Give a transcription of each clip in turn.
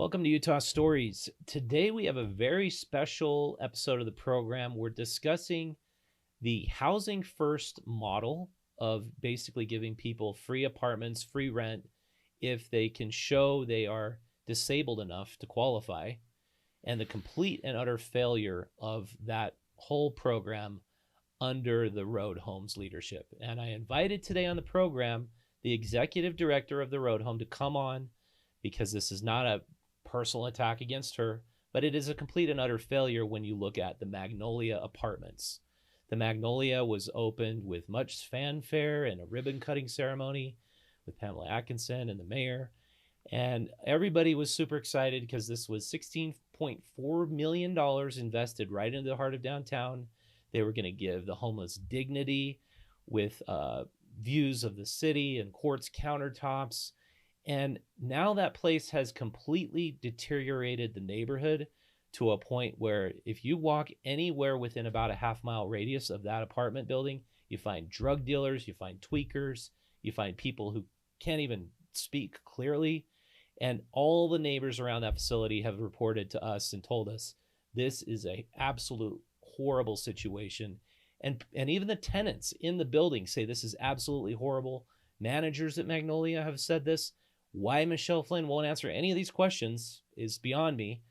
Welcome to Utah Stories. Today we have a very special episode of the program. We're discussing the housing first model of basically giving people free apartments, free rent, if they can show they are disabled enough to qualify, and the complete and utter failure of that whole program under the Road Homes leadership. And I invited today on the program the executive director of the Road Home to come on, because this is not a personal attack against her, but it is a complete and utter failure when you look at the Magnolia apartments. The Magnolia was opened with much fanfare and a ribbon cutting ceremony with Pamela Atkinson and the mayor. And everybody was super excited because this was $16.4 million invested right into the heart of downtown. They were going to give the homeless dignity with views of the city and quartz countertops. And now that place has completely deteriorated the neighborhood to a point where if you walk anywhere within about a half-mile radius of that apartment building, you find drug dealers, you find tweakers, you find people who can't even speak clearly. And all the neighbors around that facility have reported to us and told us this is an absolute horrible situation. And even the tenants in the building say this is absolutely horrible. Managers at Magnolia have said this. Why Michelle Flynn won't answer any of these questions is beyond me.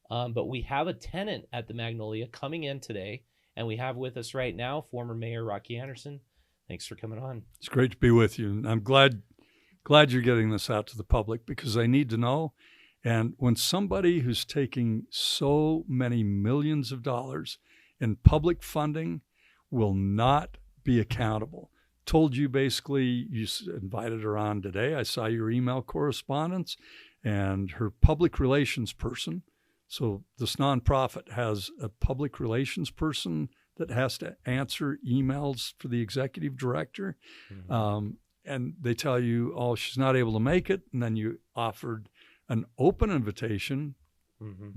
But we have a tenant at the Magnolia coming in today, and we have with us right now former Mayor Rocky Anderson. Thanks for coming on. It's great to be with you. And I'm glad you're getting this out to the public, because I need to know. And when somebody who's taking so many millions of dollars in public funding will not be accountable. Told you basically, you invited her on today. I saw your email correspondence, and her public relations person. So this nonprofit has a public relations person that has to answer emails for the executive director. Mm-hmm. And they tell you, oh, she's not able to make it. And then you offered an open invitation,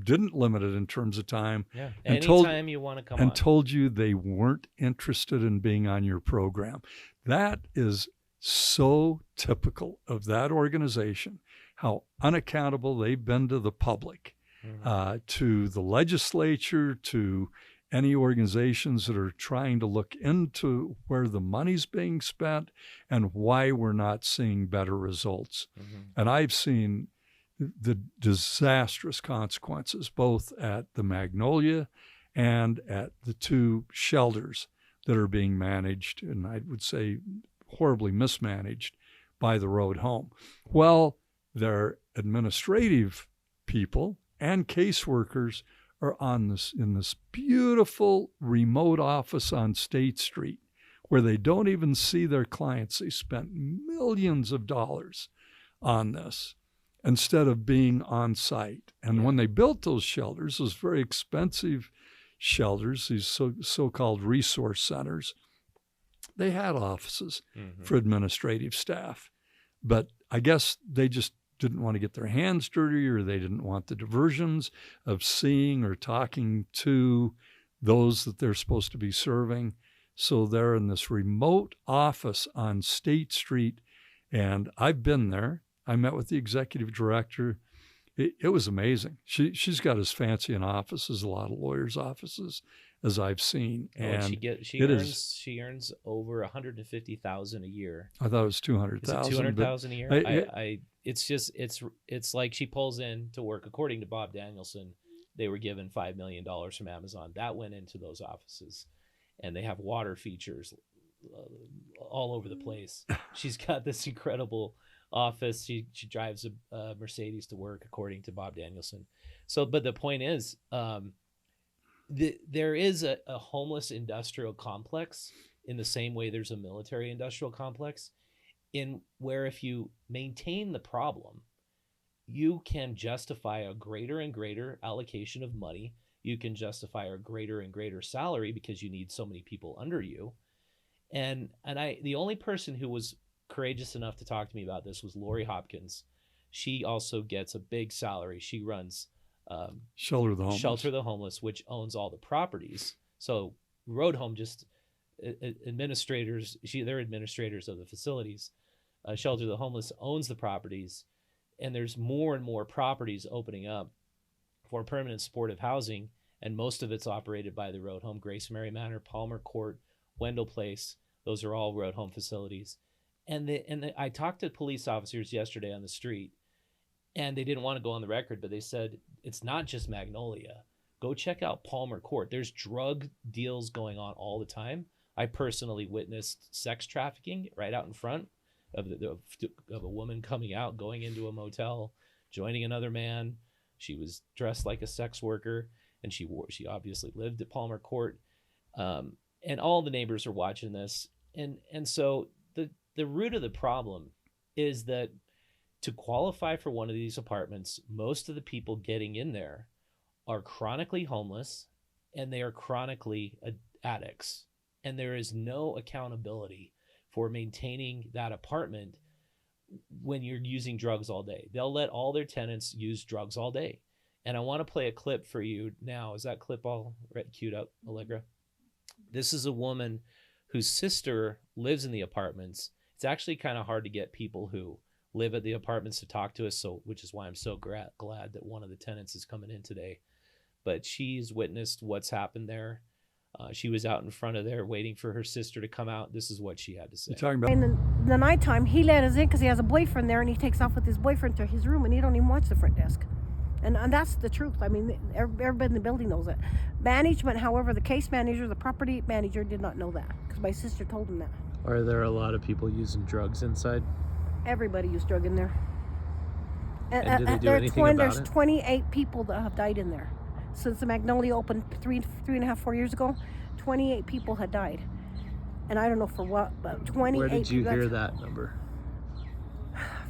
didn't limit it in terms of time. Yeah, anytime you want to come on. And told you they weren't interested in being on your program. That is so typical of that organization, how unaccountable they've been to the public, to the legislature, to any organizations that are trying to look into where the money's being spent and why we're not seeing better results. And I've seen the disastrous consequences both at the Magnolia and at the two shelters that are being managed, and I would say horribly mismanaged, by the Road Home. Well, their administrative people and caseworkers are in this beautiful remote office on State Street where they don't even see their clients. They spent millions of dollars on this instead of being on site. And when they built those shelters, those very expensive shelters, these so-called resource centers, they had offices for administrative staff. But I guess they just didn't want to get their hands dirty, or they didn't want the diversions of seeing or talking to those that they're supposed to be serving. So they're in this remote office on State Street, and I've been there. I met with the executive director. It was amazing. She's got as fancy an office as a lot of lawyers' offices as I've seen. And she earns over $150,000 a year. I thought it was $200,000. $200,000 a year. It's like she pulls in to work. According to Bob Danielson, they were given $5 million from Amazon. That went into those offices, and they have water features all over the place. She's got this incredible office. She drives a Mercedes to work, according to Bob Danielson. So, but the point is, there is a homeless industrial complex in the same way there's a military industrial complex, in where if you maintain the problem, you can justify a greater and greater allocation of money. You can justify a greater and greater salary because you need so many people under you. And the only person who was courageous enough to talk to me about this was Lori Hopkins. She also gets a big salary. She runs Shelter the Homeless, which owns all the properties. So Road Home just administrators. They're administrators of the facilities. Shelter the Homeless owns the properties. and there's more and more properties opening up for permanent supportive housing, and most of it's operated by the road home. Grace Mary Manor, Palmer Court, Wendell Place, those are all road home facilities. I talked to police officers yesterday on the street, and they didn't want to go on the record, but they said it's not just Magnolia. Go check out Palmer Court. There's drug deals going on all the time. I personally witnessed sex trafficking right out in front of a woman coming out, going into a motel, joining another man. She was dressed like a sex worker, and she obviously lived at Palmer Court. And all the neighbors are watching this. And so the root of the problem is that to qualify for one of these apartments, most of the people getting in there are chronically homeless, and they are chronically addicts. And there is no accountability for maintaining that apartment when you're using drugs all day. They'll let all their tenants use drugs all day. And I want to play a clip for you now. Is that clip all queued up, Allegra? This is a woman whose sister lives in the apartments. It's actually kind of hard to get people who live at the apartments to talk to us, so which is why I'm so glad that one of the tenants is coming in today. But she's witnessed what's happened there. She was out in front of there waiting for her sister to come out. This is what she had to say. You're talking about in the nighttime, he let us in because he has a boyfriend there, and he takes off with his boyfriend to his room, and he don't even watch the front desk. And that's the truth. I mean, everybody in the building knows it. Management, however, the case manager, the property manager did not know that because my sister told him that. Are there a lot of people using drugs inside? Everybody used drug in there. And do they do anything about There's it? 28 people that have died in there. Since the Magnolia opened 4 years ago, 28 people had died. And I don't know for what, but 28 Where did you people. hear that number?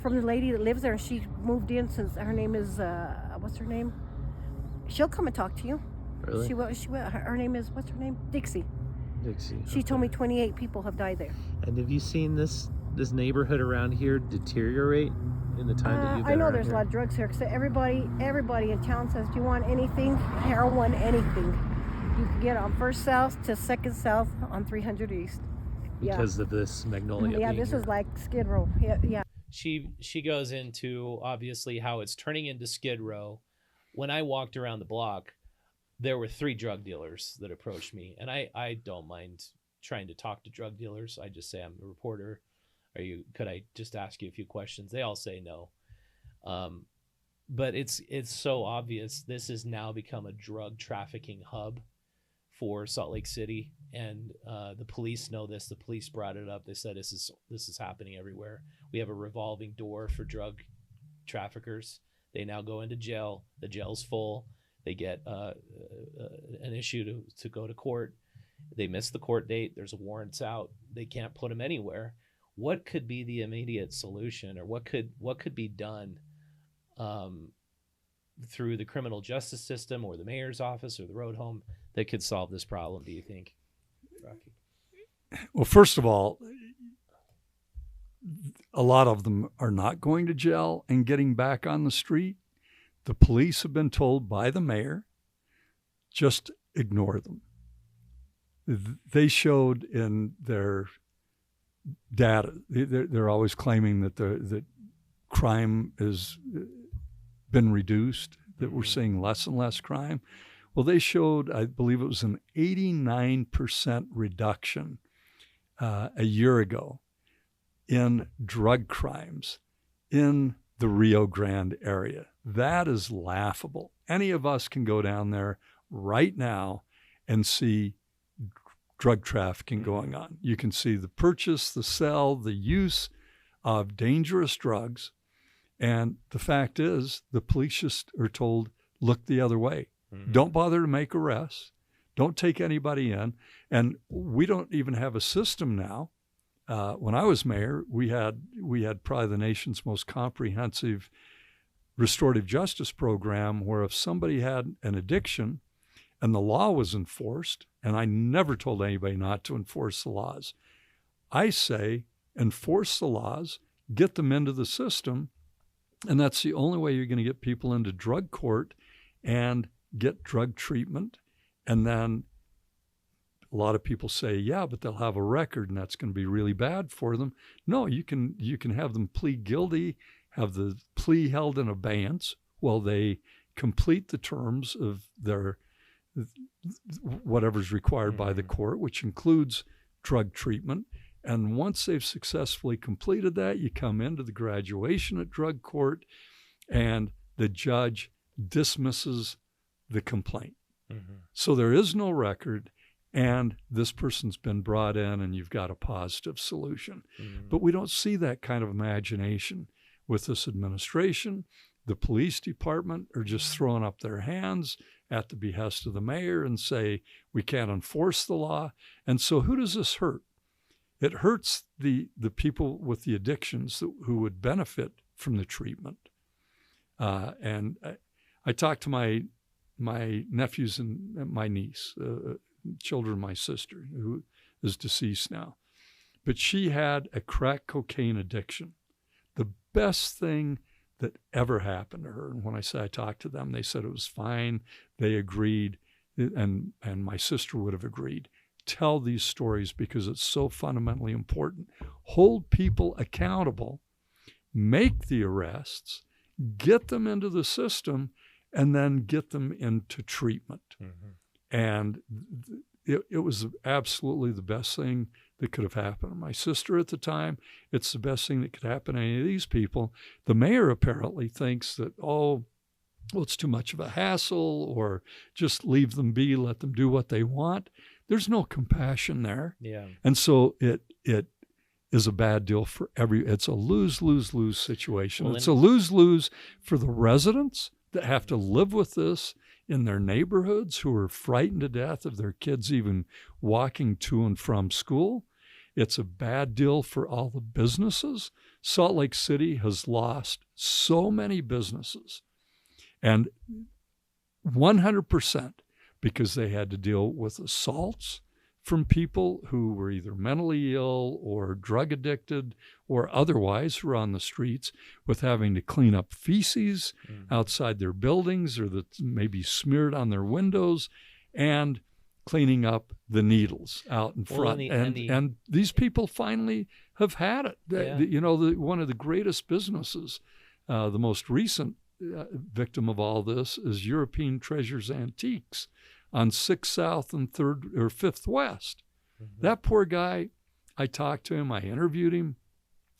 From the lady that lives there. She moved in since her name is, what's her name? She'll come and talk to you. Really? Her name is, what's her name? Dixie. Dixie. She told me 28 people have died there. And have you seen this neighborhood around here deteriorate in the time that you've been I know around there's here? a lot of drugs here because everybody in town says, do you want anything? Heroin, anything. You can get it on 1st South to 2nd South on 300 East. Because of this Magnolia Yeah, being this here. is like Skid Row. Yeah. She goes into obviously how it's turning into Skid Row. When I walked around the block, there were 3 drug dealers that approached me, and I don't mind trying to talk to drug dealers. I just say, I'm a reporter. Could I just ask you a few questions? They all say no. But it's so obvious. This has now become a drug trafficking hub for Salt Lake City, and the police know this. The police brought it up. They said this is happening everywhere. We have a revolving door for drug traffickers. They now go into jail. The jail's full. They get an issue to go to court. They miss the court date. There's a warrants out. They can't put them anywhere. What could be the immediate solution, or what could be done through the criminal justice system or the mayor's office or the road home that could solve this problem, do you think, Rocky? Well, first of all, a lot of them are not going to jail and getting back on the street. The police have been told by the mayor, just ignore them. They showed in their data, they're always claiming that crime has been reduced, that we're seeing less and less crime. Well, they showed, I believe it was an 89% reduction a year ago in drug crimes in the Rio Grande area. That is laughable. Any of us can go down there right now and see drug trafficking going on. You can see the purchase, the sell, the use of dangerous drugs. And the fact is, the police just are told, look the other way. Mm-hmm. Don't bother to make arrests. Don't take anybody in. And we don't even have a system now. When I was mayor, we had probably the nation's most comprehensive restorative justice program, where if somebody had an addiction and the law was enforced, and I never told anybody not to enforce the laws. I say enforce the laws, get them into the system, and that's the only way you're going to get people into drug court and get drug treatment. And then a lot of people say, yeah, but they'll have a record and that's going to be really bad for them. No, you can have them plead guilty have the plea held in abeyance while they complete the terms of their whatever's required by the court, which includes drug treatment. And once they've successfully completed that, you come into the graduation at drug court, and the judge dismisses the complaint. So there is no record, and this person's been brought in, and you've got a positive solution. But we don't see that kind of imagination with this administration. The police department are just throwing up their hands at the behest of the mayor and say, we can't enforce the law. And so who does this hurt? It hurts the people with the addictions who would benefit from the treatment. And I talked to my nephews and my niece, children of my sister, who is deceased now. But she had a crack cocaine addiction. The best thing that ever happened to her. And when I talked to them, they said it was fine. They agreed, and my sister would have agreed. Tell these stories because it's so fundamentally important. Hold people accountable, make the arrests, get them into the system, and then get them into treatment. And it was absolutely the best thing that could have happened to my sister at the time. It's the best thing that could happen to any of these people. The mayor apparently thinks that, well, it's too much of a hassle, or just leave them be, let them do what they want. There's no compassion there. Yeah. And so it is a bad deal for it's a lose-lose-lose situation. Well, it's a lose-lose for the residents that have to live with this in their neighborhoods, who are frightened to death of their kids even walking to and from school. It's a bad deal for all the businesses. Salt Lake City has lost so many businesses, and 100% because they had to deal with assaults from people who were either mentally ill or drug addicted or otherwise who were on the streets, with having to clean up feces outside their buildings or that may be smeared on their windows, and cleaning up the needles out in front. And these people finally have had it. One of the greatest businesses, the most recent victim of all this, is European Treasures Antiques on 6th South and 3rd or 5th West. That poor guy, I talked to him, I interviewed him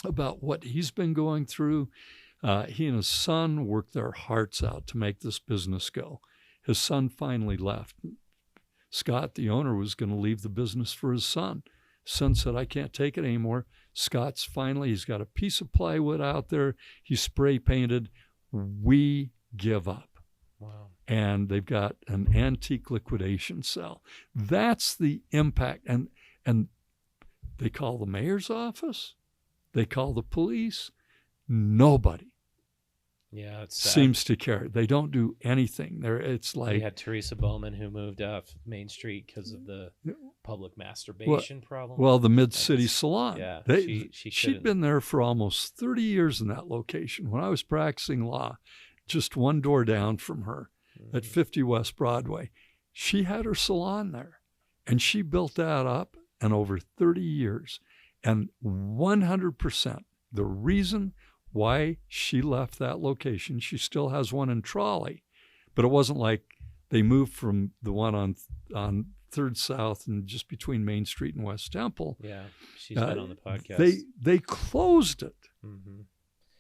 about what he's been going through. He and his son worked their hearts out to make this business go. His son finally left. Scott, the owner, was going to leave the business for his son. Son said, I can't take it anymore. Scott's he's got a piece of plywood out there. He's spray painted. We give up. Wow. And they've got an antique liquidation cell. That's the impact. And they call the mayor's office. They call the police. Nobody seems to care. They don't do anything. It's like we had Teresa Bowman, who moved off Main Street because of the public masturbation problem. Well, the Mid-City Salon. Yeah, she'd been there for almost 30 years in that location. When I was practicing law, just one door down from her at 50 West Broadway, she had her salon there, and she built that up in over 30 years. And 100%, the reason why she left that location, she still has one in Trolley, but it wasn't like they moved from the one on 3rd South and just between Main Street and West Temple. Yeah, she's been on the podcast. They closed it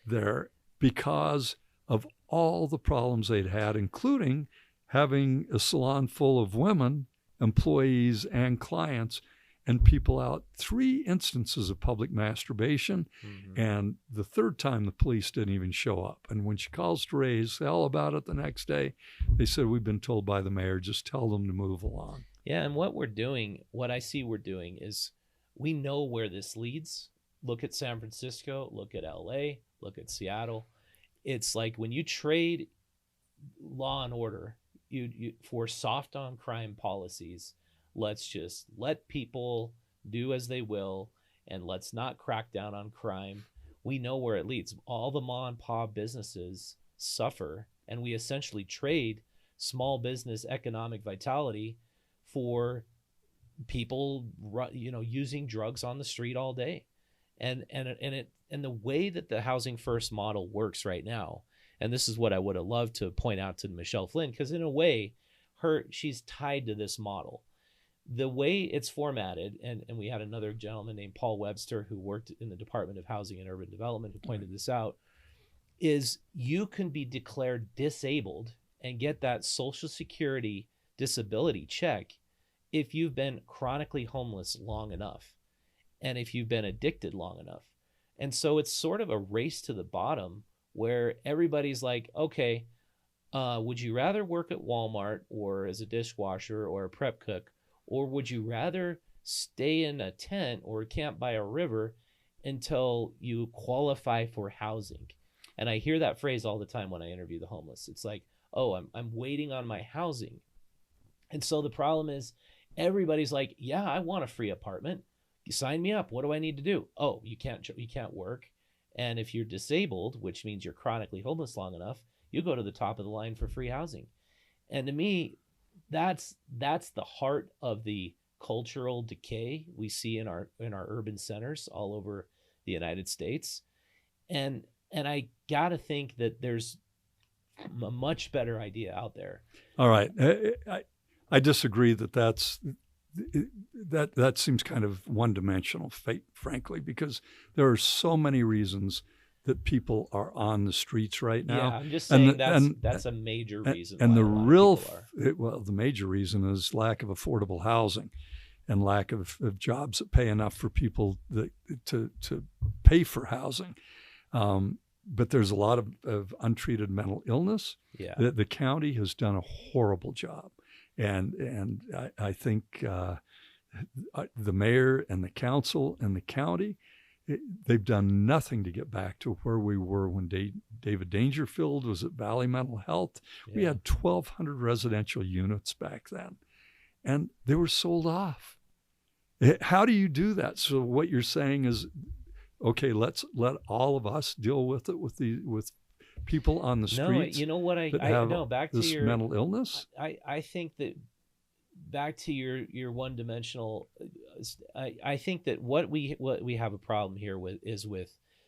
there because of all the problems they'd had, including having a salon full of women, employees and clients, and people out. 3 instances of public masturbation, and the 3rd time the police didn't even show up. And when she calls to raise hell about it the next day, they said, we've been told by the mayor, just tell them to move along. Yeah, and what I see we're doing is we know where this leads. Look at San Francisco, look at LA, look at Seattle. It's like when you trade law and order you for soft on crime policies, let's just let people do as they will, and let's not crack down on crime. We know where it leads. All the mom and pop businesses suffer, and we essentially trade small business economic vitality for people, using drugs on the street all day. And the way that the housing first model works right now, and this is what I would have loved to point out to Michelle Flynn, because in a way, she's tied to this model. The way it's formatted, and we had another gentleman named Paul Webster who worked in the Department of Housing and Urban Development who pointed this out, is you can be declared disabled and get that Social Security disability check if you've been chronically homeless long enough and if you've been addicted long enough. And so it's sort of a race to the bottom where everybody's like, okay, would you rather work at Walmart or as a dishwasher or a prep cook, or would you rather stay in a tent or camp by a river until you qualify for housing? And I hear that phrase all the time when I interview the homeless. It's like, oh, I'm waiting on my housing. And so the problem is everybody's like, yeah, I want a free apartment. You sign me up. What do I need to do? Oh, you can't work. And if you're disabled, which means you're chronically homeless long enough, you go to the top of the line for free housing. And to me, that's the heart of the cultural decay we see in our urban centers all over the United States. And I got to think that there's a much better idea out there. All right. I disagree that seems kind of one-dimensional, frankly, because there are so many reasons that people are on the streets right now. Yeah, I'm just saying that's a major reason. And the major reason is lack of affordable housing and lack of jobs that pay enough for people to pay for housing. But there's a lot of untreated mental illness. Yeah. The county has done a horrible job. And I think the mayor and the council and the county, they've done nothing to get back to where we were when David Dangerfield was at Valley Mental Health. Yeah. We had 1,200 residential units back then, and they were sold off. How do you do that? So what you're saying is, okay, let's let all of us deal with it with people on the streets. No, you know what I know. Back to your mental illness. I think that back to your one-dimensional. I think that what we have a problem here with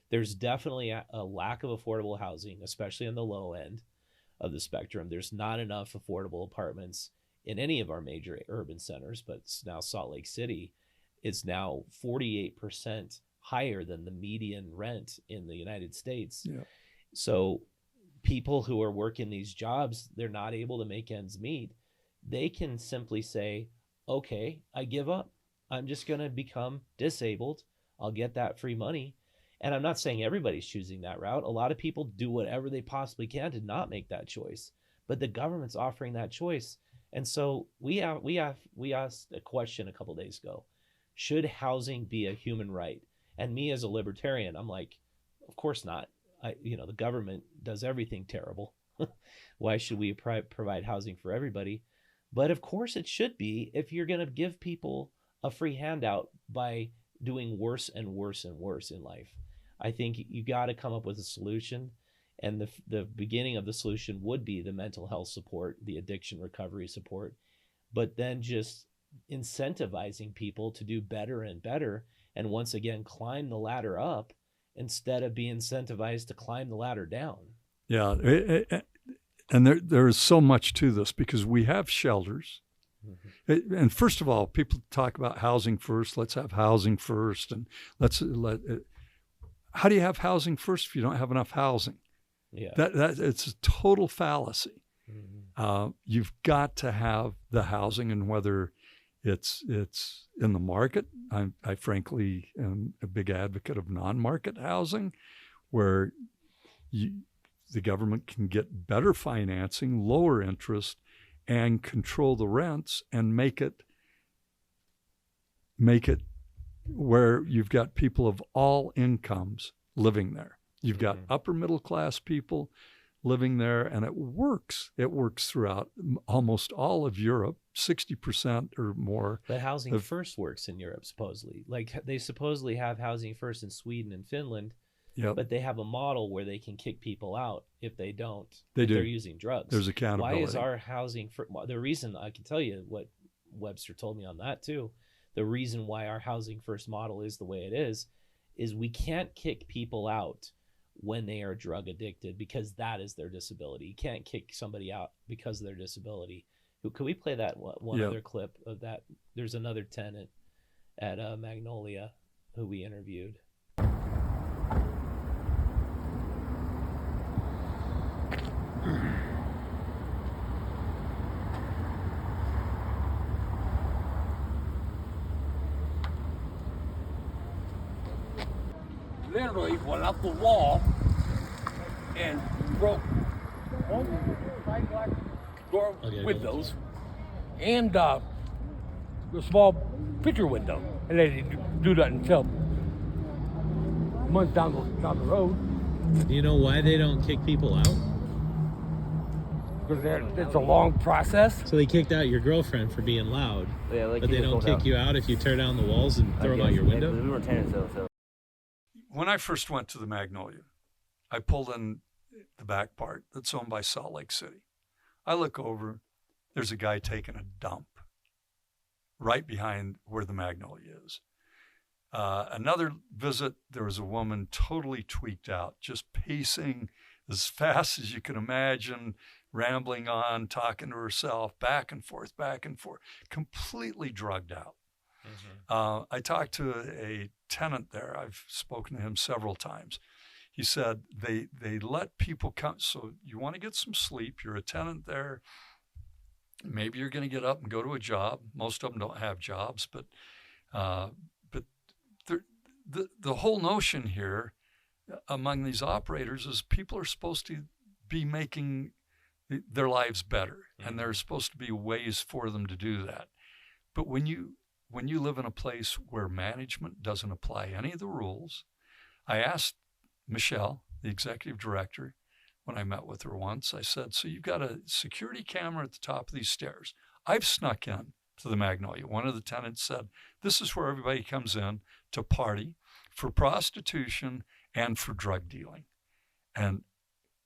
there's definitely a lack of affordable housing, especially on the low end of the spectrum. There's not enough affordable apartments in any of our major urban centers, but now Salt Lake City is now 48% higher than the median rent in the United States. Yeah. So people who are working these jobs, they're not able to make ends meet. They can simply say, okay, I give up. I'm just going to become disabled. I'll get that free money. And I'm not saying everybody's choosing that route. A lot of people do whatever they possibly can to not make that choice. But the government's offering that choice. And so we asked a question a couple of days ago. Should housing be a human right? And me as a libertarian, I'm like, of course not. The government does everything terrible. Why should we provide housing for everybody? But of course it should be if you're going to give people a free handout by doing worse and worse and worse in life. I think you got to come up with a solution. And the beginning of the solution would be the mental health support, the addiction recovery support, but then just incentivizing people to do better and better. And once again, climb the ladder up instead of being incentivized to climb the ladder down. Yeah. And there is so much to this because we have shelters. Mm-hmm. And first of all, people talk about housing first. Let's have housing first. And how do you have housing first if you don't have enough housing? Yeah. That it's a total fallacy. Mm-hmm. You've got to have the housing, and whether it's in the market. I frankly am a big advocate of non-market housing, where the government can get better financing, lower interest, and control the rents and make it where you've got people of all incomes living there. You've got upper middle class people living there, and it works. It works throughout almost all of Europe, 60% or more. But housing first works in Europe, supposedly. Like they supposedly have housing first in Sweden and Finland, but they have a model where they can kick people out if they don't. They're using drugs. There's accountability. Why is our housing first? The reason, I can tell you what Webster told me on that too. The reason why our housing first model is the way it is is we can't kick people out when they are drug addicted because that is their disability. You can't kick somebody out because of their disability. Could we play that one other clip of that? There's another tenant at Magnolia who we interviewed. Literally went up the wall and broke all the door windows and the small picture window. And they didn't do that until months down the road. Do you know why they don't kick people out? Because it's a long process. So they kicked out your girlfriend for being loud, but they don't kick you out if you tear down the walls and throw them out your window? We were tenants though, so. When I first went to the Magnolia, I pulled in the back part that's owned by Salt Lake City. I look over, there's a guy taking a dump right behind where the Magnolia is. Another visit, there was a woman totally tweaked out, just pacing as fast as you can imagine, rambling on, talking to herself, back and forth, completely drugged out. Mm-hmm. I talked to a tenant there. I've spoken to him several times. He said they let people come. So you want to get some sleep. You're a tenant there. Maybe you're going to get up and go to a job. Most of them don't have jobs, but the whole notion here among these operators is people are supposed to be making their lives better, and there's supposed to be ways for them to do that. But when you live in a place where management doesn't apply any of the rules, I asked Michelle, the executive director, when I met with her once, I said, so you've got a security camera at the top of these stairs. I've snuck in to the Magnolia. One of the tenants said, this is where everybody comes in to party, for prostitution, and for drug dealing. And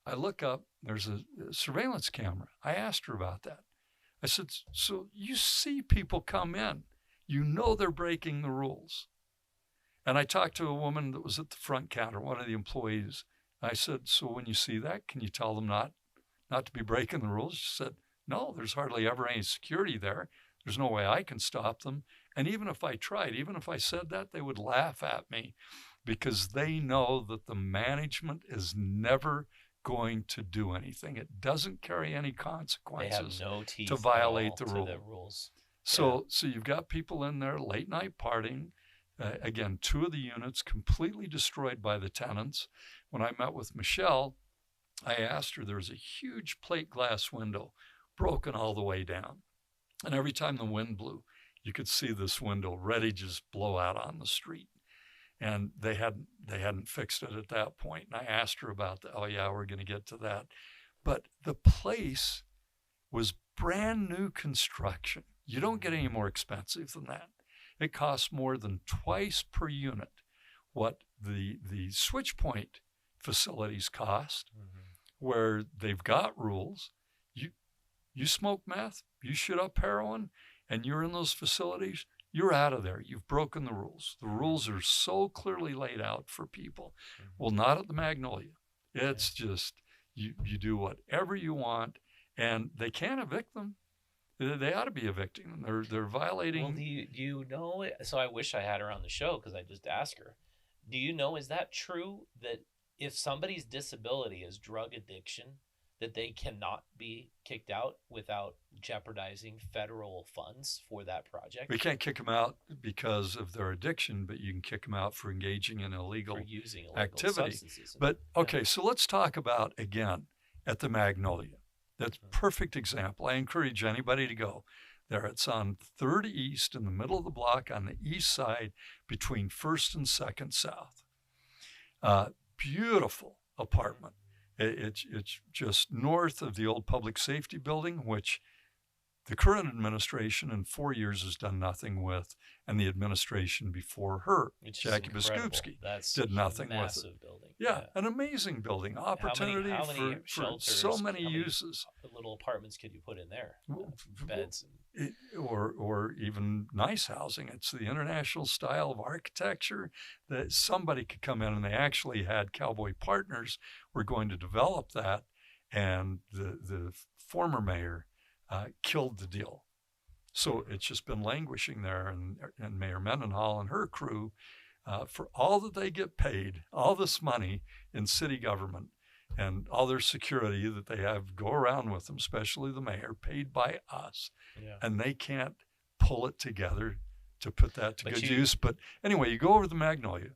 I look up, there's a surveillance camera. I asked her about that. I said, so you see people come in. You know they're breaking the rules. And I talked to a woman that was at the front counter, one of the employees. I said, so when you see that, can you tell them not to be breaking the rules? She said, no, there's hardly ever any security there. There's no way I can stop them. And even if I tried, even if I said that, they would laugh at me because they know that the management is never going to do anything. It doesn't carry any consequences to violate the rules. So you've got people in there late night partying. Again, 2 of the units completely destroyed by the tenants. When I met with Michelle, I asked her, there was a huge plate glass window broken all the way down. And every time the wind blew, you could see this window ready to just blow out on the street. And they hadn't fixed it at that point. And I asked her about that. Oh yeah, we're going to get to that. But the place was brand new construction. You don't get any more expensive than that. It costs more than twice per unit what the switch point facilities cost, where they've got rules. You smoke meth, you shoot up heroin, and you're in those facilities, you're out of there. You've broken the rules. The rules are so clearly laid out for people. Well, not at the Magnolia. It's just you do whatever you want, and they can't evict them. They ought to be evicting them. They're violating. Well, do you know? So I wish I had her on the show because I just asked her. Do you know, is that true that if somebody's disability is drug addiction, that they cannot be kicked out without jeopardizing federal funds for that project? We can't kick them out because of their addiction, but you can kick them out for engaging in illegal activity. Substances. But okay, so let's talk about, again, at the Magnolia. That's a perfect example. I encourage anybody to go there. It's on 3rd East in the middle of the block on the east side between 1st and 2nd South. Beautiful apartment. It's just north of the old public safety building, which the current administration in 4 years has done nothing with, and the administration before her, Jackie Biskupski, did nothing with it. Building. Yeah, an amazing building. Opportunity how many for so many uses. Little apartments could you put in there? Beds. or even nice housing. It's the international style of architecture that somebody could come in, and they actually had Cowboy Partners were going to develop that, and the former mayor killed the deal. So it's just been languishing there, and Mayor Mendenhall and her crew, for all that they get paid, all this money in city government, and all their security that they have go around with them, especially the mayor, paid by us, and they can't pull it together to put that to good use. But anyway, you go over the Magnolia.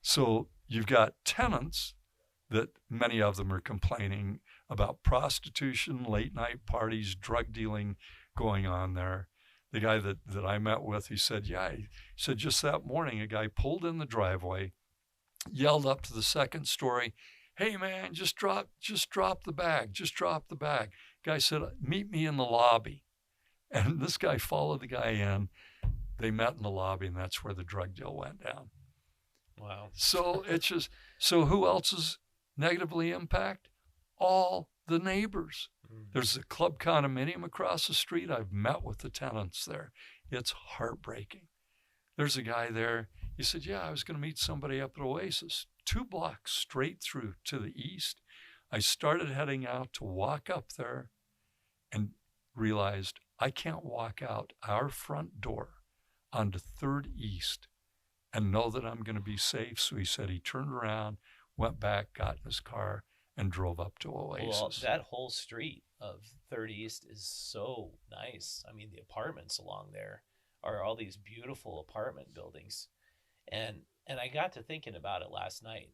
So you've got tenants that many of them are complaining about prostitution, late night parties, drug dealing going on there. The guy that I met with, he said just that morning, a guy pulled in the driveway, yelled up to the second story, "Hey man, just drop the bag, just drop the bag." Guy said, "Meet me in the lobby." And this guy followed the guy in. They met in the lobby, and that's where the drug deal went down. Wow. So so who else is negatively impacted? All the neighbors. There's a club condominium across the street. I've met with the tenants there. It's heartbreaking. There's a guy there. He said, "Yeah, I was going to meet somebody up at Oasis, 2 blocks straight through to the east. I started heading out to walk up there and realized I can't walk out our front door onto 3rd East and know that I'm going to be safe." So he said he turned around, went back, got in his car, and drove up to Oasis. Well, that whole street of 3rd East is so nice. I mean, the apartments along there are all these beautiful apartment buildings. And I got to thinking about it last night.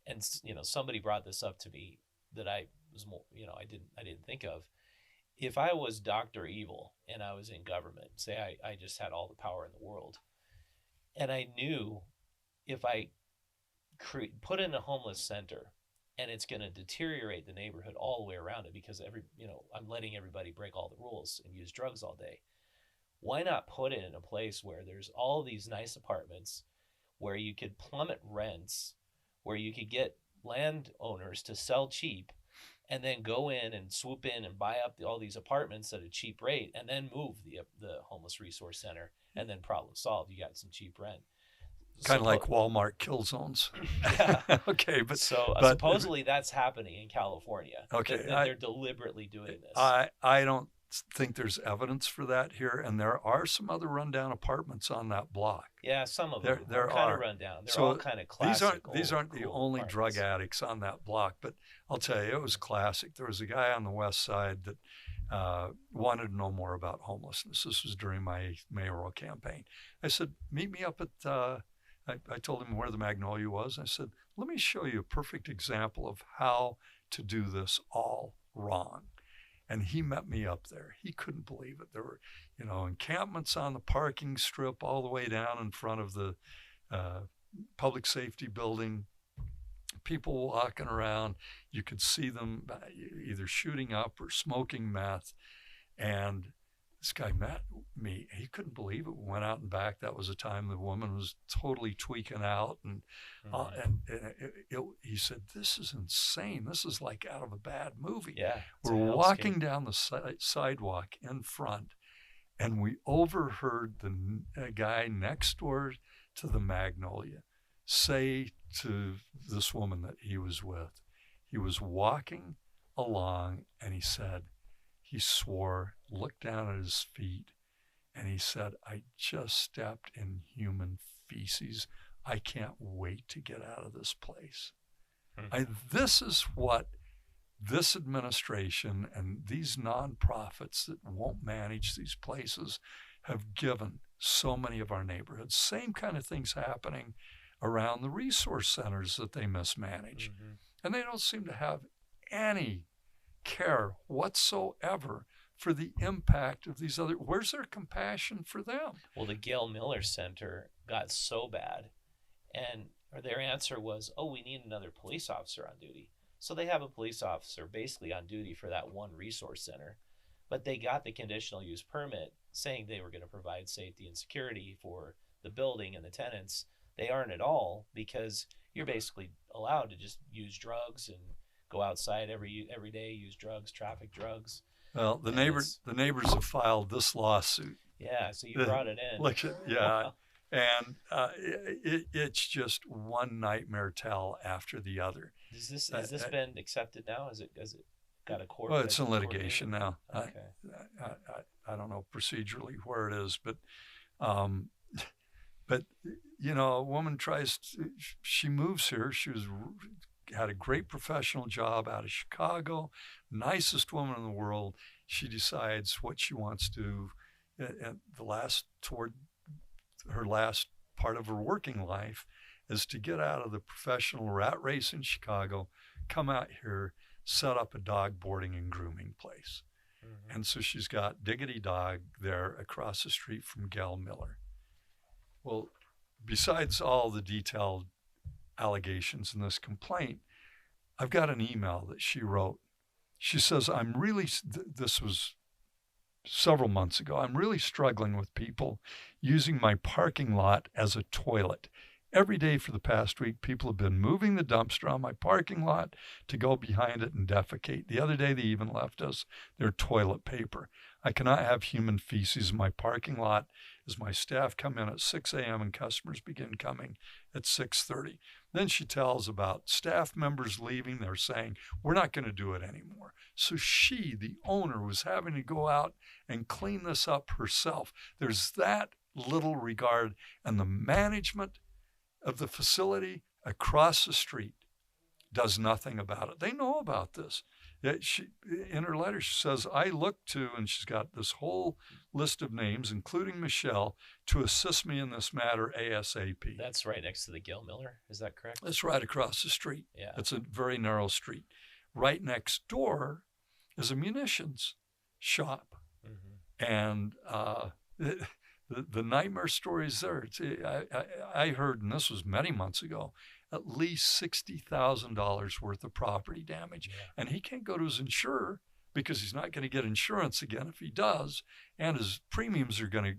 And, somebody brought this up to me that I was more, I didn't think of. If I was Dr. Evil and I was in government, say I just had all the power in the world, and I knew if I put in a homeless center, and it's going to deteriorate the neighborhood all the way around it because I'm letting everybody break all the rules and use drugs all day. Why not put it in a place where there's all these nice apartments, where you could plummet rents, where you could get landowners to sell cheap, and then go in and swoop in and buy up all these apartments at a cheap rate, and then move the homeless resource center, and then problem solved. You got some cheap rent. Kind of like Walmart kill zones. Yeah. Okay, but supposedly that's happening in California. Okay, they're deliberately doing this. I don't think there's evidence for that here, and there are some other rundown apartments on that block. Yeah, some of them there kind are of rundown. They're all kind of classic. These aren't the only apartments. drug addicts on that block, but I'll tell you, it was classic. There was a guy on the west side that wanted to know more about homelessness. This was during my mayoral campaign. I said, "Meet me up at." I told him where the Magnolia was. I said, "Let me show you a perfect example of how to do this all wrong." And he met me up there. He couldn't believe it. There were, encampments on the parking strip all the way down in front of the public safety building. People walking around. You could see them either shooting up or smoking meth. And this guy met me. He couldn't believe it. We went out and back. That was a time the woman was totally tweaking out. And he said, "This is insane. This is like out of a bad movie." Yeah, we're walking down the sidewalk in front, and we overheard the guy next door to the Magnolia say to this woman that he was with, he was walking along, and he said, he swore, looked down at his feet, and he said, "I just stepped in human feces. I can't wait to get out of this place." This is what this administration and these nonprofits that won't manage these places have given so many of our neighborhoods. Same kind of things happening around the resource centers that they mismanage. And they don't seem to have any care whatsoever for the impact of these other. Where's their compassion for them? Well, the Gail Miller Center got so bad, and their answer was, "Oh, we need another police officer on duty." So they have a police officer basically on duty for that one resource center, but they got the conditional use permit saying they were going to provide safety and security for the building and the tenants. They aren't at all, because you're basically allowed to just use drugs and go outside every day, use drugs, traffic drugs. Well, the neighbors have filed this lawsuit. Yeah, so you brought it in. Yeah, and it's just one nightmare tale after the other. Has this been accepted now? Has it got a court? Well, it's in litigation now. Okay. I don't know procedurally where it is, but a woman she moves here. Had a great professional job out of Chicago, nicest woman in the world. She decides what she wants to do toward her last part of her working life is to get out of the professional rat race in Chicago, come out here, set up a dog boarding and grooming place. Mm-hmm. And so she's got Diggity Dog there across the street from Gail Miller. Well, besides all the detailed allegations in this complaint, I've got an email that she wrote. She says, this was several months ago, I'm really struggling with people using my parking lot as a toilet. Every day for the past week, people have been moving the dumpster on my parking lot to go behind it and defecate. The other day, they even left us their toilet paper. I cannot have human feces in my parking lot as my staff come in at 6 a.m. and customers begin coming at 6:30. Then she tells about staff members leaving. They're saying, we're not going to do it anymore. So she, the owner, was having to go out and clean this up herself. There's that little regard, and the management of the facility across the street does nothing about it. They know about this. In her letter, she says, I look to, and she's got this whole list of names, including Michelle, to assist me in this matter ASAP. That's right next to the Gail Miller. Is that correct? That's right across the street. Yeah. It's a very narrow street. Right next door is a munitions shop. Mm-hmm. And the nightmare stories there. I heard, and this was many months ago, at least $60,000 worth of property damage. Yeah. And he can't go to his insurer because he's not going to get insurance again if he does, and his premiums are going to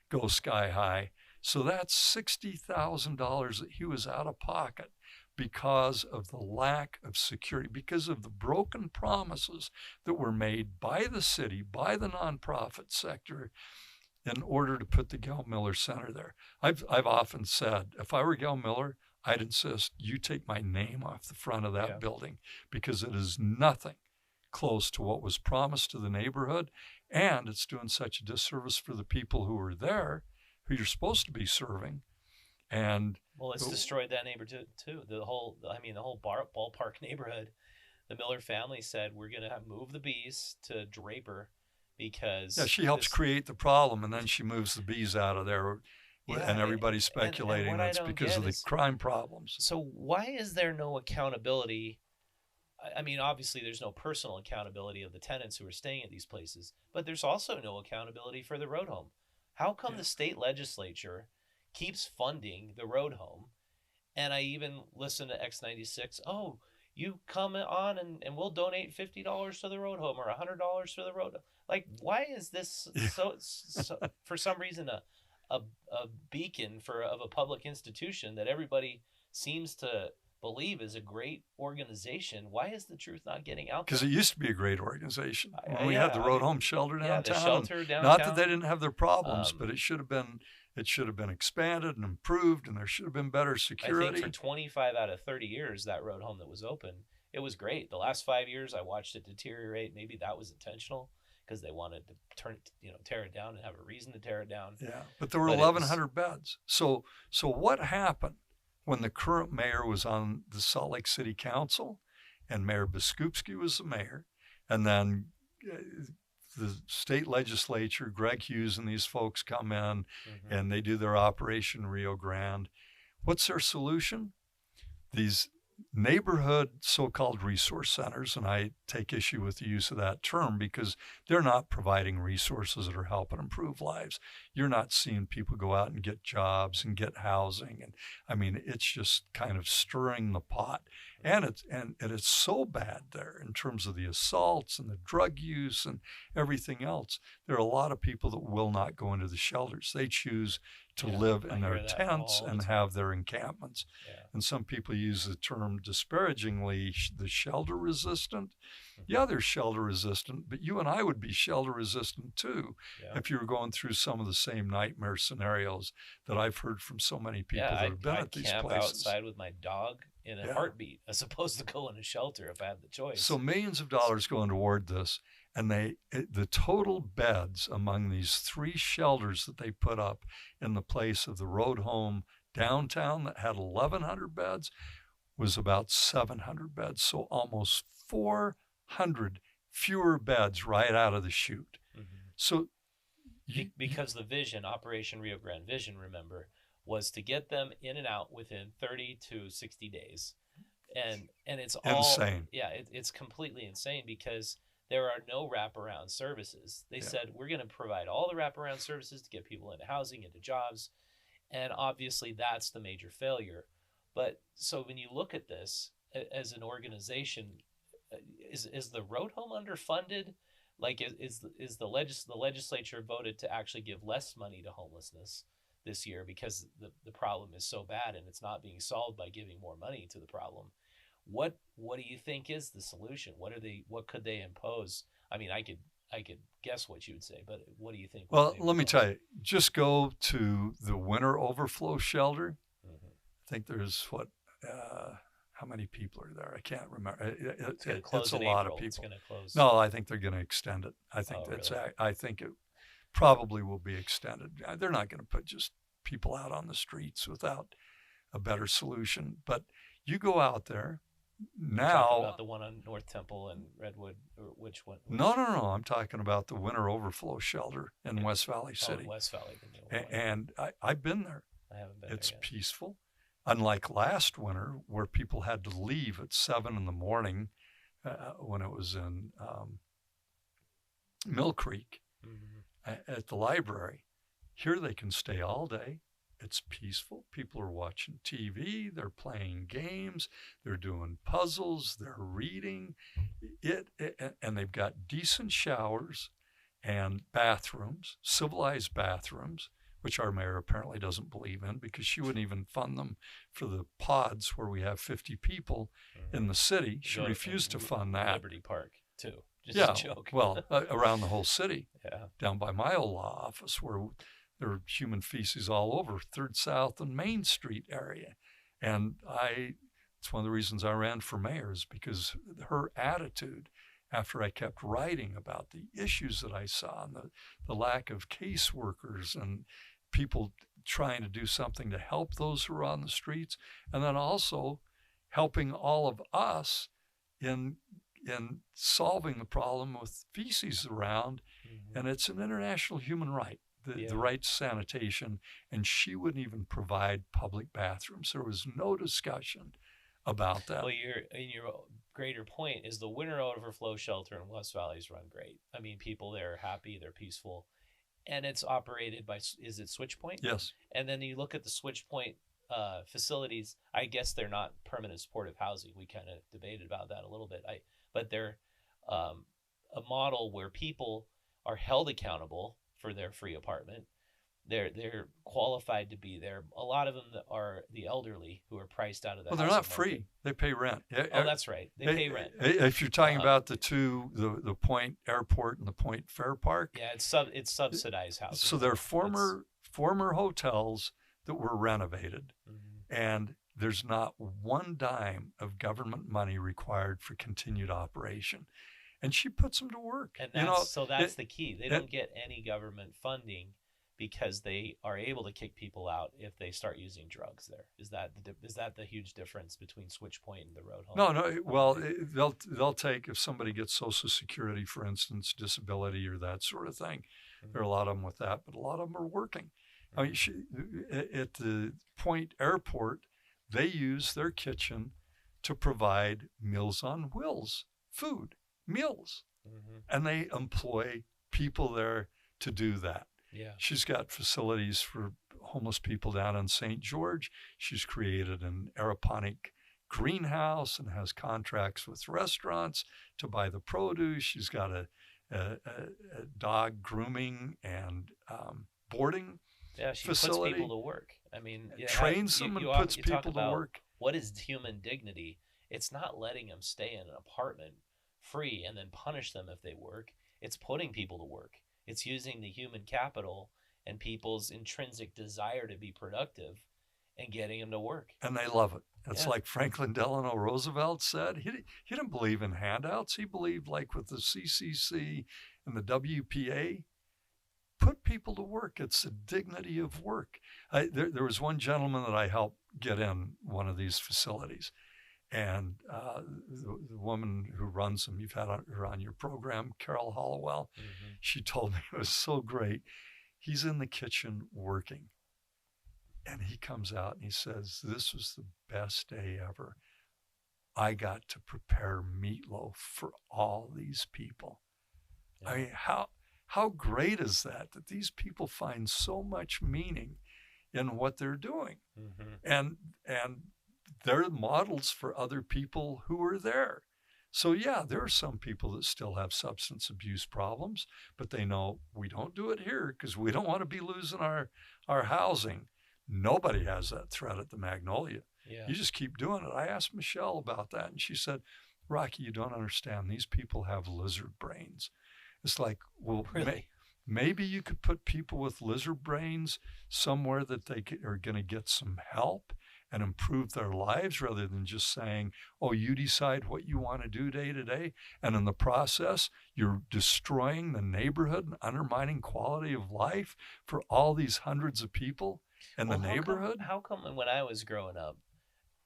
go sky high. So that's $60,000 that he was out of pocket because of the lack of security, because of the broken promises that were made by the city, by the nonprofit sector, in order to put the Gail Miller Center there. I've often said, if I were Gail Miller, I'd insist you take my name off the front of that building, because it is nothing close to what was promised to the neighborhood, and it's doing such a disservice for the people who are there, who you're supposed to be serving. And well, it's destroyed that neighborhood too. The whole ballpark neighborhood. The Miller family said, we're going to move the bees to Draper because she helps create the problem, and then she moves the bees out of there. And everybody's speculating that's because of the crime problems. So why is there no accountability? I mean, obviously there's no personal accountability of the tenants who are staying at these places, but there's also no accountability for the road home. How come the state legislature keeps funding the road home? And I even listen to X96. Oh, you come on and we'll donate $50 to the road home or $100 to the road. Like, why is this so for some reason a beacon of a public institution that everybody seems to believe is a great organization? Why is the truth not getting out there? Because it used to be a great organization. We had the road home shelter downtown. The shelter downtown. Not that they didn't have their problems, but it should have been expanded and improved, and there should have been better security. I think for 25 out of 30 years, that road home that was open, it was great. The last 5 years, I watched it deteriorate. Maybe that was intentional, because they wanted to tear it down and have a reason to tear it down. Yeah, but there were 1,100 beds. So what happened when the current mayor was on the Salt Lake City Council, and Mayor Biskupski was the mayor, and then the state legislature, Greg Hughes and these folks come in, and they do their Operation Rio Grande. What's their solution? These neighborhood so-called resource centers, and I take issue with the use of that term because they're not providing resources that are helping improve lives. You're not seeing people go out and get jobs and get housing, and I mean, it's just kind of stirring the pot. And it's so bad there in terms of the assaults and the drug use and everything else. There are a lot of people that will not go into the shelters. They choose to live in their tents and have their encampments. Yeah. And some people use the term of disparagingly the shelter resistant. Yeah, they're shelter resistant, but you and I would be shelter resistant too if you were going through some of the same nightmare scenarios that I've heard from so many people that have been at these camp places. Outside with my dog in a heartbeat as opposed to go in a shelter if I had the choice. So millions of dollars going toward this, and the total beds among these 3 shelters that they put up in the place of the road home downtown that had 1,100 beds was about 700 beds. So almost 400 fewer beds right out of the chute. So because the vision, Operation Rio Grande Vision, remember, was to get them in and out within 30 to 60 days. And it's all insane. Yeah, it's completely insane because there are no wraparound services. They said, we're going to provide all the wraparound services to get people into housing, into jobs. And obviously that's the major failure. But so when you look at this as an organization, is the road home underfunded? Like is the legislature voted to actually give less money to homelessness this year because the problem is so bad and it's not being solved by giving more money to the problem? What do you think is the solution? What could they impose? I mean, I could guess what you would say, but what do you think? Well, let me tell you, just go to the winter overflow shelter. I think there's how many people are there? I can't remember. It's a lot of people. It's going to close. No, I think they're going to extend it. I think I think it probably will be extended. They're not going to put just people out on the streets without a better solution. But you go out there now. Talking about the one on North Temple and Redwood, or which one? No. I'm talking about the winter overflow shelter in West Valley City. West Valley. And I've been there. I haven't been It's there yet. peaceful. Unlike last winter, where people had to leave at 7 in the morning when it was in Mill Creek at the library. Here they can stay all day. It's peaceful. People are watching TV. They're playing games. They're doing puzzles. They're reading. And they've got decent showers and bathrooms, civilized bathrooms, which our mayor apparently doesn't believe in because she wouldn't even fund them for the pods where we have 50 people in the city. She refused to fund that. Liberty Park, too. Just a joke. Well, around the whole city. Yeah. Down by my old law office where there are human feces all over, 3rd South and Main Street area. And it's one of the reasons I ran for mayor is because her attitude after I kept writing about the issues that I saw and the lack of caseworkers and people trying to do something to help those who are on the streets, and then also helping all of us in solving the problem with feces around. And it's an international human right, the right to sanitation, and she wouldn't even provide public bathrooms. There was no discussion about that. Well, your greater point is the winter overflow shelter in West Valley's run great. I mean, people there are happy, they're peaceful. And it's operated by, is it Switchpoint? Yes. And then you look at the Switchpoint facilities, I guess they're not permanent supportive housing. We kind of debated about that a little bit. But they're a model where people are held accountable for their free apartment. They're qualified to be there. A lot of them are the elderly who are priced out of the Well, they're not free. They pay rent. Oh, that's right. They pay rent. If you're talking about the Point Airport and the Point Fair Park. Yeah, it's subsidized housing. So they're former hotels that were renovated, and there's not one dime of government money required for continued operation. And she puts them to work. And that's the key. They don't get any government funding because they are able to kick people out if they start using drugs there. Is that the huge difference between Switchpoint and the road home? No. Well, they'll take, if somebody gets Social Security, for instance, disability or that sort of thing. There are a lot of them with that, but a lot of them are working. I mean, at the Point Airport, they use their kitchen to provide Meals on Wheels food, meals. And they employ people there to do that. Yeah. She's got facilities for homeless people down in St. George. She's created an aeroponic greenhouse and has contracts with restaurants to buy the produce. She's got a dog grooming and boarding she facility. puts people to work. I mean, trains them and puts people to work. What is human dignity? It's not letting them stay in an apartment free and then punish them if they work. It's putting people to work. It's using the human capital and people's intrinsic desire to be productive and getting them to work. And they love it. It's like Franklin Delano Roosevelt said. He didn't believe in handouts. He believed, like with the CCC and the WPA, put people to work. It's the dignity of work. There was one gentleman that I helped get in one of these facilities. And the woman who runs them, you've had her on your program, Carol Hollowell, she told me it was so great. He's in the kitchen working. And he comes out and he says, this was the best day ever. I got to prepare meatloaf for all these people. Yeah. I mean, how great is that these people find so much meaning in what they're doing? And they're models for other people who are there. So yeah, there are some people that still have substance abuse problems, but they know we don't do it here because we don't want to be losing our housing. Nobody has that threat at the Magnolia. Yeah. You just keep doing it. I asked Michelle about that, and she said, Rocky, you don't understand. These people have lizard brains. It's like, well, really? Maybe you could put people with lizard brains somewhere that they are going to get some help and improve their lives rather than just saying, oh, you decide what you want to do day to day. And in the process, you're destroying the neighborhood and undermining quality of life for all these hundreds of people in the neighborhood. How come when I was growing up,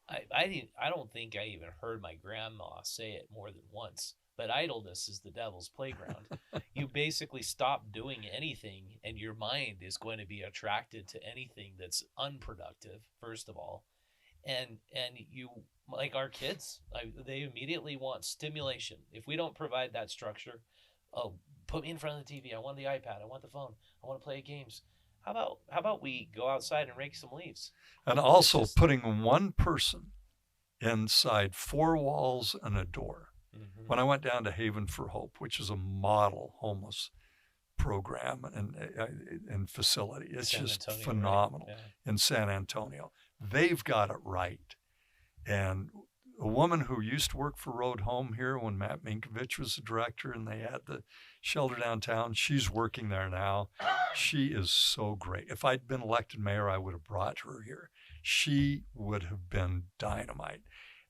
I don't think I even heard my grandma say it more than once, but idleness is the devil's playground. You basically stop doing anything and your mind is going to be attracted to anything that's unproductive, first of all. And you, like our kids, they immediately want stimulation. If we don't provide that structure, oh, put me in front of the TV. I want the iPad. I want the phone. I want to play games. How about we go outside and rake some leaves? And also putting one person inside 4 walls and a door. When I went down to Haven for Hope, which is a model homeless program and facility, it's just phenomenal, right? Yeah. In San Antonio. They've got it right. And a woman who used to work for Road Home here when Matt Minkovich was the director and they had the shelter downtown, she's working there now. She is so great. If I'd been elected mayor, I would have brought her here. She would have been dynamite.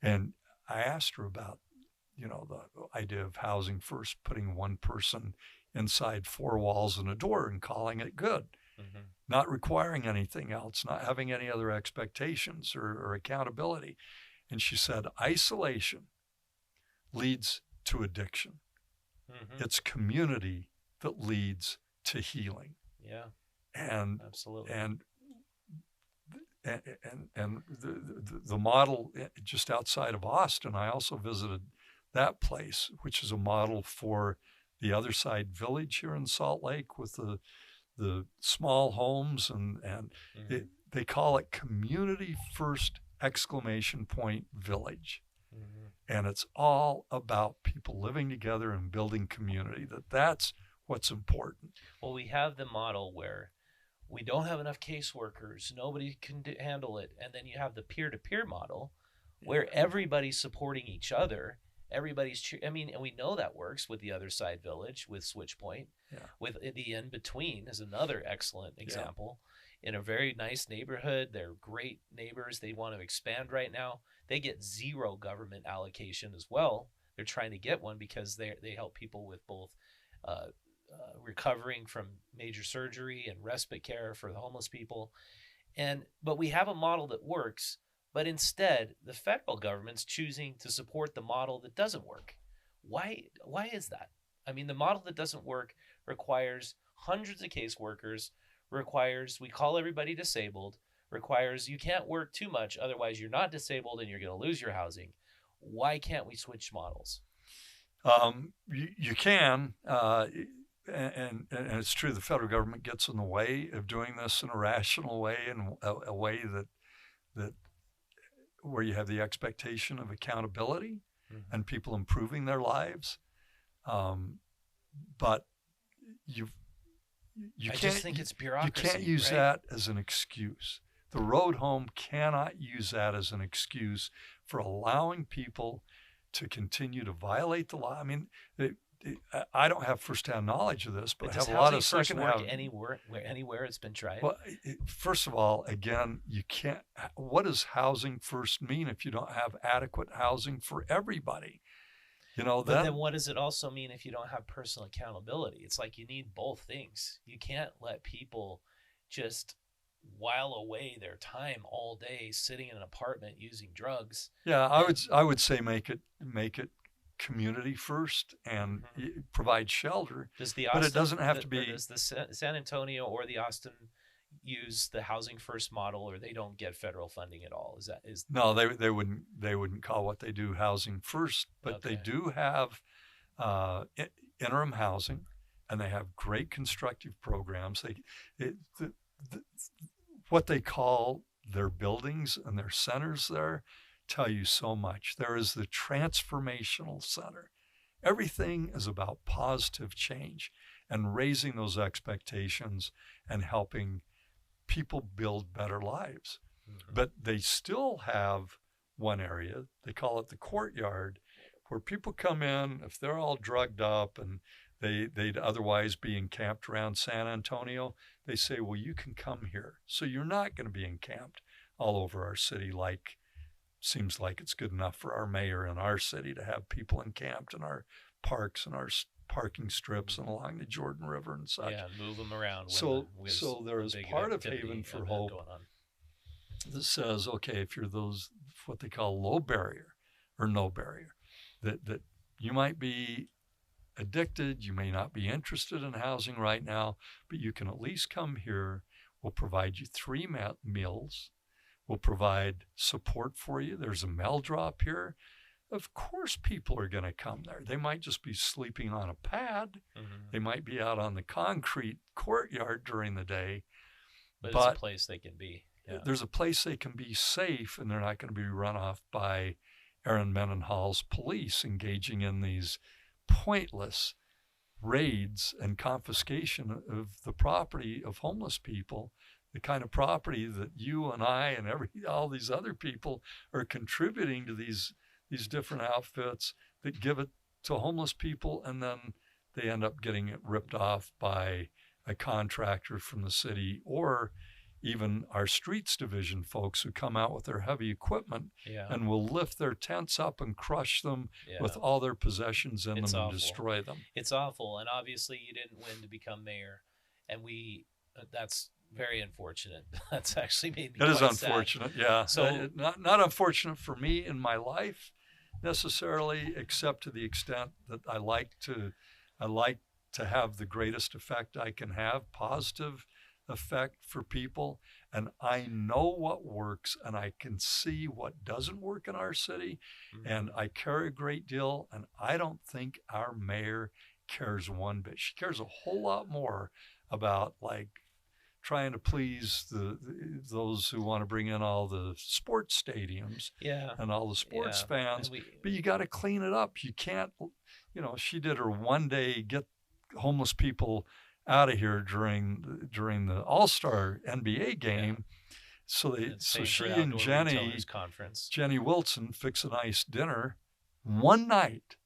And I asked her about, the idea of housing first, putting one person inside 4 walls and a door and calling it good. Not requiring anything else, not having any other expectations or accountability. And she said, isolation leads to addiction. It's community that leads to healing. Yeah. And absolutely. And the model just outside of Austin, I also visited that place, which is a model for the Other Side Village here in Salt Lake with the small homes and they call it Community First ! Village. And it's all about people living together and building community. That's what's important. Well, we have the model where we don't have enough caseworkers, nobody can handle it, and then you have the peer-to-peer model where everybody's supporting each other. And we know that works with the Other Side Village, with Switchpoint, with the In Between is another excellent example. In a very nice neighborhood, they're great neighbors. They want to expand right now. They get 0 government allocation as well. They're trying to get one because they help people with both recovering from major surgery and respite care for the homeless people. But we have a model that works. But instead, the federal government's choosing to support the model that doesn't work. Why is that? I mean, the model that doesn't work requires hundreds of caseworkers, requires we call everybody disabled, requires you can't work too much, otherwise you're not disabled and you're going to lose your housing. Why can't we switch models? You can, and it's true the federal government gets in the way of doing this in a rational way, and a way that where you have the expectation of accountability and people improving their lives. But you I just think it's bureaucracy. You can't use that as an excuse. The Road Home cannot use that as an excuse for allowing people to continue to violate the law. I mean, I don't have firsthand knowledge of this, but I have a lot of secondhand. Anywhere it's been tried? Well, first of all, again, you can't. What does housing first mean if you don't have adequate housing for everybody? But then what does it also mean if you don't have personal accountability? It's like you need both things. You can't let people just while away their time all day sitting in an apartment using drugs. Yeah, I would say make it community first and provide shelter. But it doesn't have to be. Does the San Antonio or the Austin use the housing first model, or they don't get federal funding at all? No, they wouldn't call what they do housing first, but they do have interim housing, and they have great constructive programs. What they call their buildings and their centers there tell you so much. There is the transformational center. Everything is about positive change and raising those expectations and helping people build better lives. But they still have one area, they call it the courtyard, where people come in, if they're all drugged up and they'd otherwise be encamped around San Antonio, they say, well, you can come here. So you're not going to be encamped all over our city seems like it's good enough for our mayor in our city to have people encamped in our parks and our parking strips and along the Jordan River and such. Yeah, move them around. So there is part of Haven for Hope that says, okay, if you're those, what they call low barrier or no barrier, that you might be addicted, you may not be interested in housing right now, but you can at least come here. We'll provide you 3 meals. We'll provide support for you. There's a mail drop here. Of course, people are going to come there. They might just be sleeping on a pad. They might be out on the concrete courtyard during the day. But it's a place they can be. Yeah. There's a place they can be safe, and they're not going to be run off by Aaron Mendenhall's police engaging in these pointless raids and confiscation of the property of homeless people, the kind of property that you and I and all these other people are contributing to these different outfits that give it to homeless people, and then they end up getting it ripped off by a contractor from the city, or even our streets division folks who come out with their heavy equipment and will lift their tents up and crush them with all their possessions in them and destroy them. It's awful. And obviously you didn't win to become mayor, and that's very unfortunate. That's actually made me quite sad. It is unfortunate, yeah. So not unfortunate for me in my life necessarily, except to the extent that I like to have the greatest effect I can have, positive effect for people. And I know what works, and I can see what doesn't work in our city. And I care a great deal, and I don't think our mayor cares one bit. She cares a whole lot more about trying to please those who want to bring in all the sports stadiums and all the sports fans. But you got to clean it up. You can't, she did her one day get homeless people out of here during the All-Star NBA game. So she and Jenny Wilson fix a nice dinner one night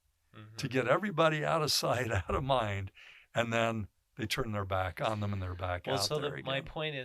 to get everybody out of sight, out of mind, and then they turn their back on them and they're back out there again. My point is,